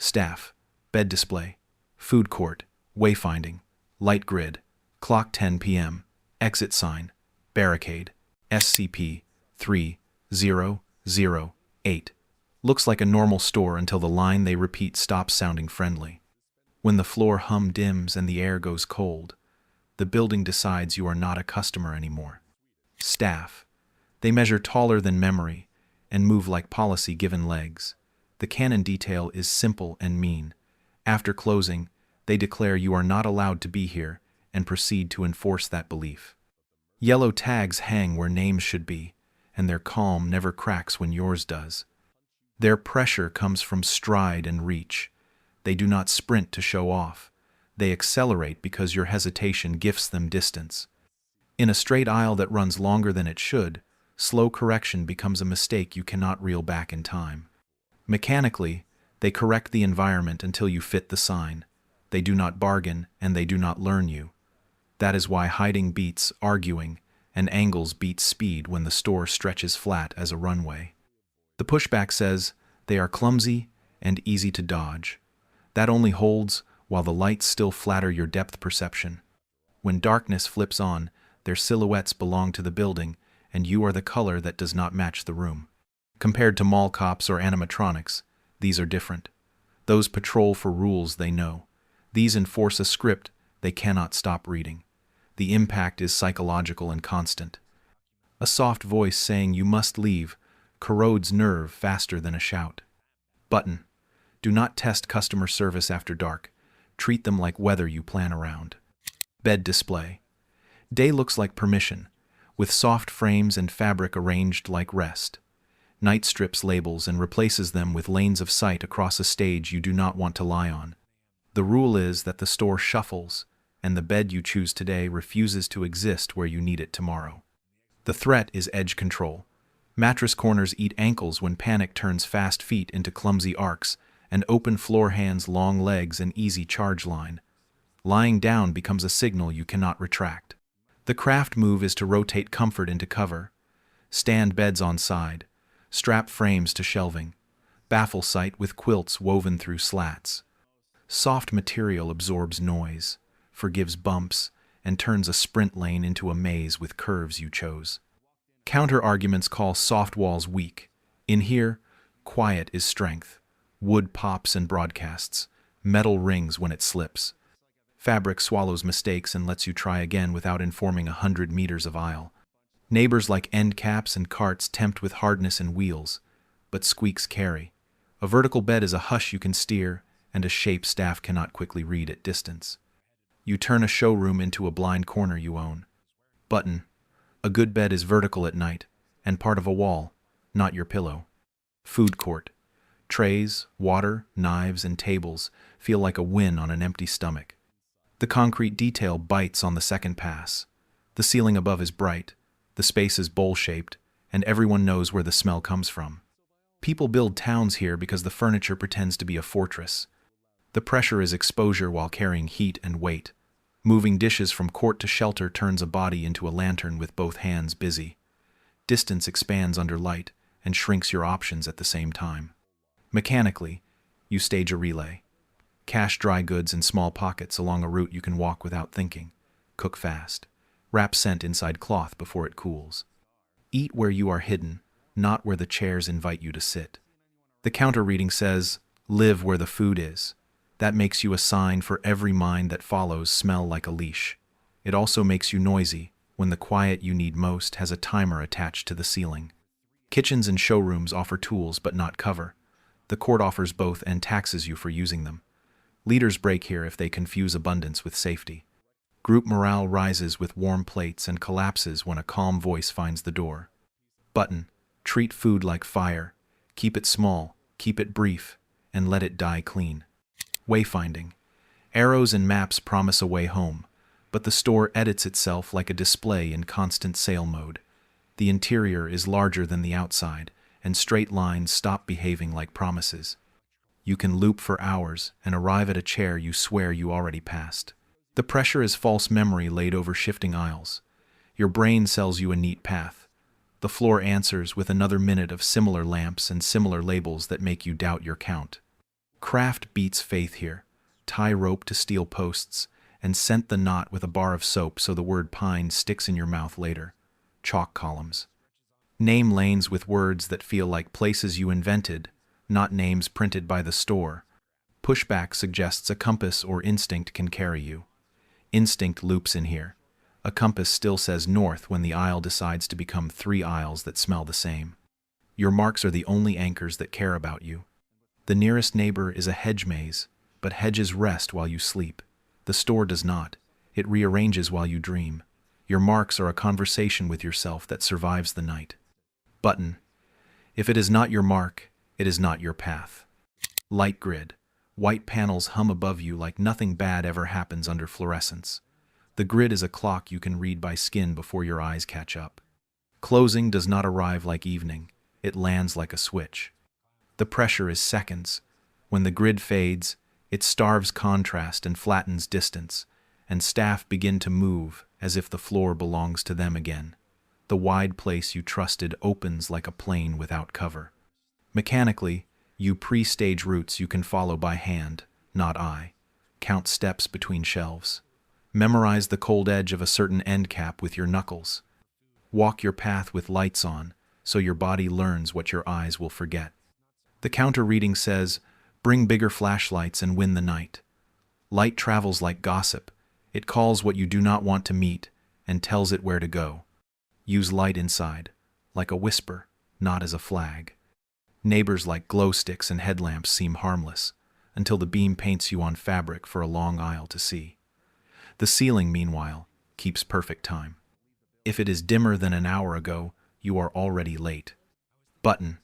Staff, bed display, food court, wayfinding, light grid, clock 10 p.m., exit sign, barricade, SCP-3008. Looks like a normal store until the line they repeat stops sounding friendly. When the floor hum dims and the air goes cold, the building decides you are not a customer anymore. Staff. They measure taller than memory and move like policy given legs. The canon detail is simple and mean. After closing, they declare you are not allowed to be here and proceed to enforce that belief. Yellow tags hang where names should be, and their calm never cracks when yours does. Their pressure comes from stride and reach. They do not sprint to show off. They accelerate because your hesitation gifts them distance. In a straight aisle that runs longer than it should, slow correction becomes a mistake you cannot reel back in time. Mechanically, they correct the environment until you fit the sign. They do not bargain, and they do not learn you. That is why hiding beats arguing, and angles beat speed when the store stretches flat as a runway. The pushback says they are clumsy and easy to dodge. That only holds while the lights still flatter your depth perception. When darkness flips on, their silhouettes belong to the building, and you are the color that does not match the room. Compared to mall cops or animatronics, these are different. Those patrol for rules they know. These enforce a script they cannot stop reading. The impact is psychological and constant. A soft voice saying you must leave corrodes nerve faster than a shout. Button. Do not test customer service after dark. Treat them like weather you plan around. Bed display. Day looks like permission, with soft frames and fabric arranged like rest. Night strips labels and replaces them with lanes of sight across a stage you do not want to lie on. The rule is that the store shuffles, and the bed you choose today refuses to exist where you need it tomorrow. The threat is edge control. Mattress corners eat ankles when panic turns fast feet into clumsy arcs, and open floor hands long legs an easy charge line. Lying down becomes a signal you cannot retract. The craft move is to rotate comfort into cover, stand beds on side, strap frames to shelving, baffle sight with quilts woven through slats. Soft material absorbs noise, forgives bumps, and turns a sprint lane into a maze with curves you chose. Counter-arguments call soft walls weak. In here, quiet is strength. Wood pops and broadcasts. Metal rings when it slips. Fabric swallows mistakes and lets you try again without informing 100 meters of aisle. Neighbors like end caps and carts tempt with hardness and wheels, but squeaks carry. A vertical bed is a hush you can steer, and a shape staff cannot quickly read at distance. You turn a showroom into a blind corner you own. Button. A good bed is vertical at night, and part of a wall, not your pillow. Food court. Trays, water, knives, and tables feel like a win on an empty stomach. The concrete detail bites on the second pass. The ceiling above is bright, the space is bowl-shaped, and everyone knows where the smell comes from. People build towns here because the furniture pretends to be a fortress. The pressure is exposure while carrying heat and weight. Moving dishes from court to shelter turns a body into a lantern with both hands busy. Distance expands under light and shrinks your options at the same time. Mechanically, you stage a relay. Cache dry goods in small pockets along a route you can walk without thinking. Cook fast. Wrap scent inside cloth before it cools. Eat where you are hidden, not where the chairs invite you to sit. The counter reading says, live where the food is. That makes you a sign for every mind that follows smell like a leash. It also makes you noisy when the quiet you need most has a timer attached to the ceiling. Kitchens and showrooms offer tools but not cover. The court offers both and taxes you for using them. Leaders break here if they confuse abundance with safety. Group morale rises with warm plates and collapses when a calm voice finds the door. Button. Treat food like fire. Keep it small, keep it brief, and let it die clean. Wayfinding. Arrows and maps promise a way home, but the store edits itself like a display in constant sale mode. The interior is larger than the outside, and straight lines stop behaving like promises. You can loop for hours and arrive at a chair you swear you already passed. The pressure is false memory laid over shifting aisles. Your brain sells you a neat path. The floor answers with another minute of similar lamps and similar labels that make you doubt your count. Craft beats faith here. Tie rope to steel posts, and scent the knot with a bar of soap so the word pine sticks in your mouth later. Chalk columns. Name lanes with words that feel like places you invented, not names printed by the store. Pushback suggests a compass or instinct can carry you. Instinct loops in here. A compass still says north when the aisle decides to become 3 aisles that smell the same. Your marks are the only anchors that care about you. The nearest neighbor is a hedge maze, but hedges rest while you sleep. The store does not. It rearranges while you dream. Your marks are a conversation with yourself that survives the night. Button. If it is not your mark, it is not your path. Light grid. White panels hum above you like nothing bad ever happens under fluorescence. The grid is a clock you can read by skin before your eyes catch up. Closing does not arrive like evening. It lands like a switch. The pressure is seconds. When the grid fades, it starves contrast and flattens distance, and staff begin to move as if the floor belongs to them again. The wide place you trusted opens like a plane without cover. Mechanically, you pre-stage routes you can follow by hand, not eye. Count steps between shelves. Memorize the cold edge of a certain end cap with your knuckles. Walk your path with lights on, so your body learns what your eyes will forget. The counter reading says, bring bigger flashlights and win the night. Light travels like gossip. It calls what you do not want to meet and tells it where to go. Use light inside, like a whisper, not as a flag. Neighbors like glow sticks and headlamps seem harmless, until the beam paints you on fabric for a long aisle to see. The ceiling, meanwhile, keeps perfect time. If it is dimmer than an hour ago, you are already late. Button.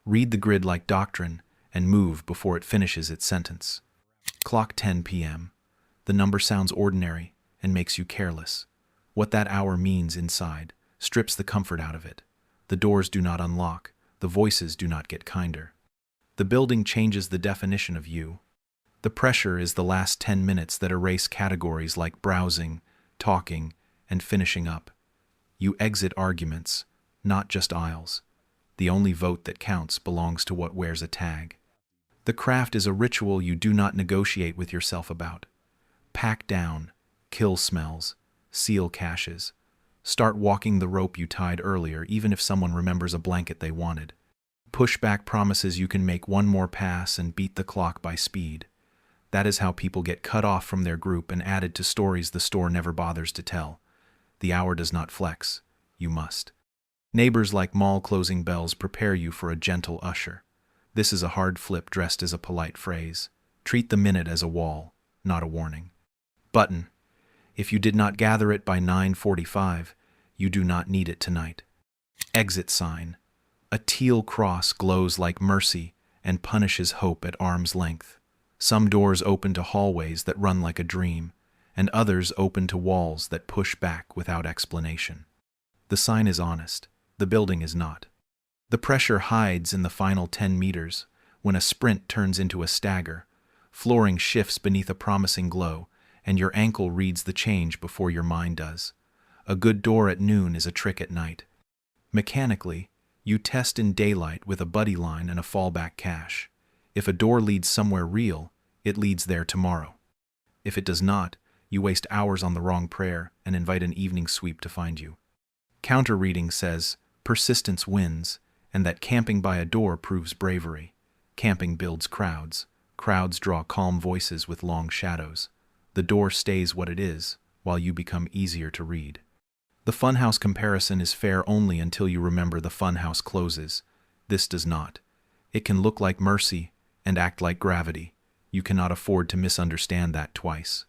Read the grid like doctrine and move before it finishes its sentence. Clock 10 p.m. The number sounds ordinary and makes you careless. What that hour means inside strips the comfort out of it. The doors do not unlock. The voices do not get kinder. The building changes the definition of you. The pressure is the last 10 minutes that erase categories like browsing, talking, and finishing up. You exit arguments, not just aisles. The only vote that counts belongs to what wears a tag. The craft is a ritual you do not negotiate with yourself about. Pack down, kill smells, seal caches. Start walking the rope you tied earlier even if someone remembers a blanket they wanted. Pushback promises you can make one more pass and beat the clock by speed. That is how people get cut off from their group and added to stories the store never bothers to tell. The hour does not flex. You must. Neighbors like mall closing bells prepare you for a gentle usher. This is a hard flip dressed as a polite phrase. Treat the minute as a wall, not a warning. Button. If you did not gather it by 9:45, you do not need it tonight. Exit sign. A teal cross glows like mercy and punishes hope at arm's length. Some doors open to hallways that run like a dream, and others open to walls that push back without explanation. The sign is honest. The building is not. The pressure hides in the final 10 meters when a sprint turns into a stagger. Flooring shifts beneath a promising glow, and your ankle reads the change before your mind does. A good door at noon is a trick at night. Mechanically, you test in daylight with a buddy line and a fallback cache. If a door leads somewhere real, it leads there tomorrow. If it does not, you waste hours on the wrong prayer and invite an evening sweep to find you. Counter reading says, persistence wins, and that camping by a door proves bravery. Camping builds crowds. Crowds draw calm voices with long shadows. The door stays what it is, while you become easier to read. The funhouse comparison is fair only until you remember the funhouse closes. This does not. It can look like mercy and act like gravity. You cannot afford to misunderstand that twice.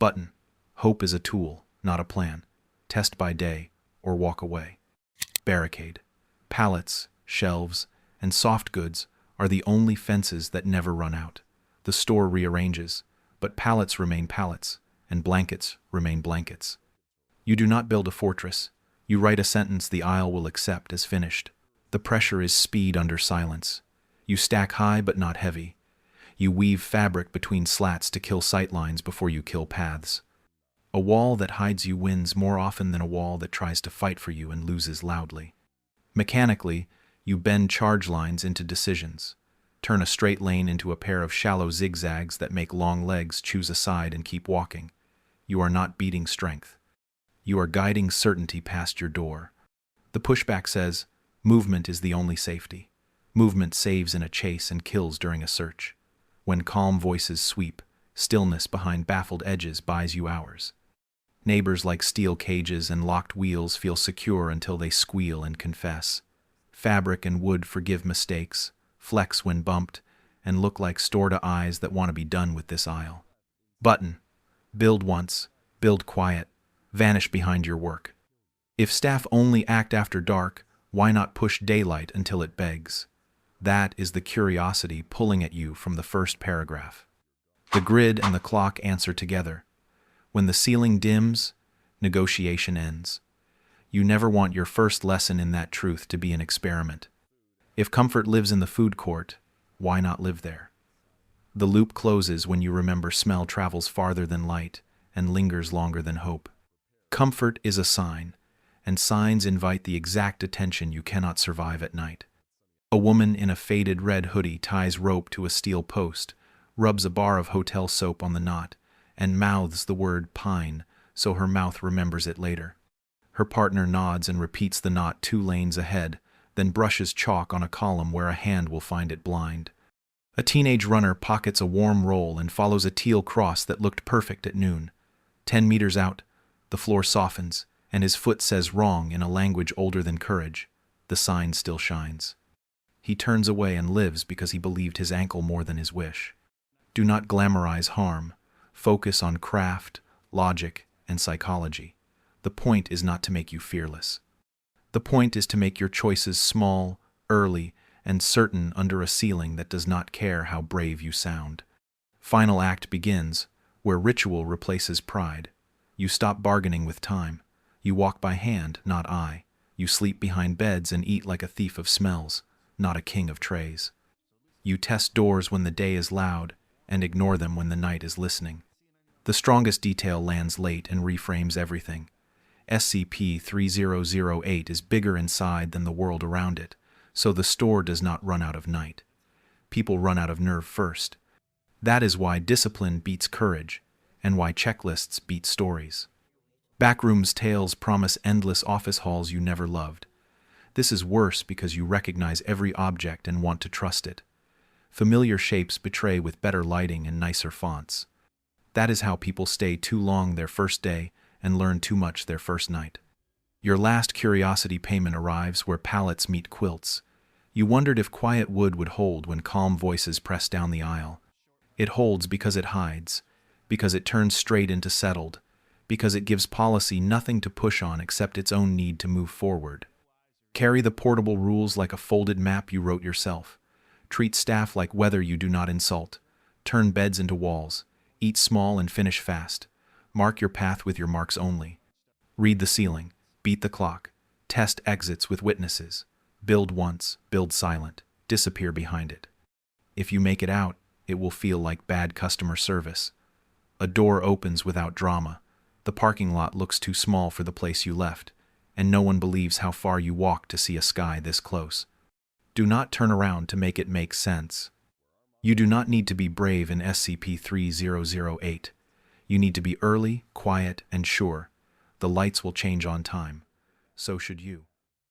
Button. Hope is a tool, not a plan. Test by day, or walk away. Barricade. Pallets, shelves, and soft goods are the only fences that never run out. The store rearranges, but pallets remain pallets, and blankets remain blankets. You do not build a fortress. You write a sentence the aisle will accept as finished. The pressure is speed under silence. You stack high but not heavy. You weave fabric between slats to kill sightlines before you kill paths. A wall that hides you wins more often than a wall that tries to fight for you and loses loudly. Mechanically, you bend charge lines into decisions. Turn a straight lane into a pair of shallow zigzags that make long legs choose a side and keep walking. You are not beating strength. You are guiding certainty past your door. The pushback says, movement is the only safety. Movement saves in a chase and kills during a search. When calm voices sweep, stillness behind baffled edges buys you hours. Neighbors like steel cages and locked wheels feel secure until they squeal and confess. Fabric and wood forgive mistakes, flex when bumped, and look like store-to eyes that want to be done with this aisle. Button. Build once, build quiet, vanish behind your work. If staff only act after dark, why not push daylight until it begs? That is the curiosity pulling at you from the first paragraph. The grid and the clock answer together. When the ceiling dims, negotiation ends. You never want your first lesson in that truth to be an experiment. If comfort lives in the food court, why not live there? The loop closes when you remember smell travels farther than light and lingers longer than hope. Comfort is a sign, and signs invite the exact attention you cannot survive at night. A woman in a faded red hoodie ties rope to a steel post, rubs a bar of hotel soap on the knot, and mouths the word pine so her mouth remembers it later. Her partner nods and repeats the knot 2 lanes ahead, then brushes chalk on a column where a hand will find it blind. A teenage runner pockets a warm roll and follows a teal cross that looked perfect at noon. 10 meters out, the floor softens, and his foot says wrong in a language older than courage. The sign still shines. He turns away and lives because he believed his ankle more than his wish. Do not glamorize harm. Focus on craft, logic, and psychology. The point is not to make you fearless. The point is to make your choices small, early, and certain under a ceiling that does not care how brave you sound. Final act begins, where ritual replaces pride. You stop bargaining with time. You walk by hand, not eye. You sleep behind beds and eat like a thief of smells, not a king of trays. You test doors when the day is loud, and ignore them when the night is listening. The strongest detail lands late and reframes everything. SCP-3008 is bigger inside than the world around it, so the store does not run out of night. People run out of nerve first. That is why discipline beats courage, and why checklists beat stories. Backrooms tales promise endless office halls you never loved. This is worse because you recognize every object and want to trust it. Familiar shapes betray with better lighting and nicer fonts. That is how people stay too long their first day and learn too much their first night. Your last curiosity payment arrives where pallets meet quilts. You wondered if quiet wood would hold when calm voices press down the aisle. It holds because it hides, because it turns straight into settled, because it gives policy nothing to push on except its own need to move forward. Carry the portable rules like a folded map you wrote yourself. Treat staff like weather you do not insult. Turn beds into walls. Eat small and finish fast. Mark your path with your marks only. Read the ceiling. Beat the clock. Test exits with witnesses. Build once, build silent. Disappear behind it. If you make it out, it will feel like bad customer service. A door opens without drama. The parking lot looks too small for the place you left, and no one believes how far you walked to see a sky this close. Do not turn around to make it make sense. You do not need to be brave in SCP-3008. You need to be early, quiet, and sure. The lights will change on time. So should you.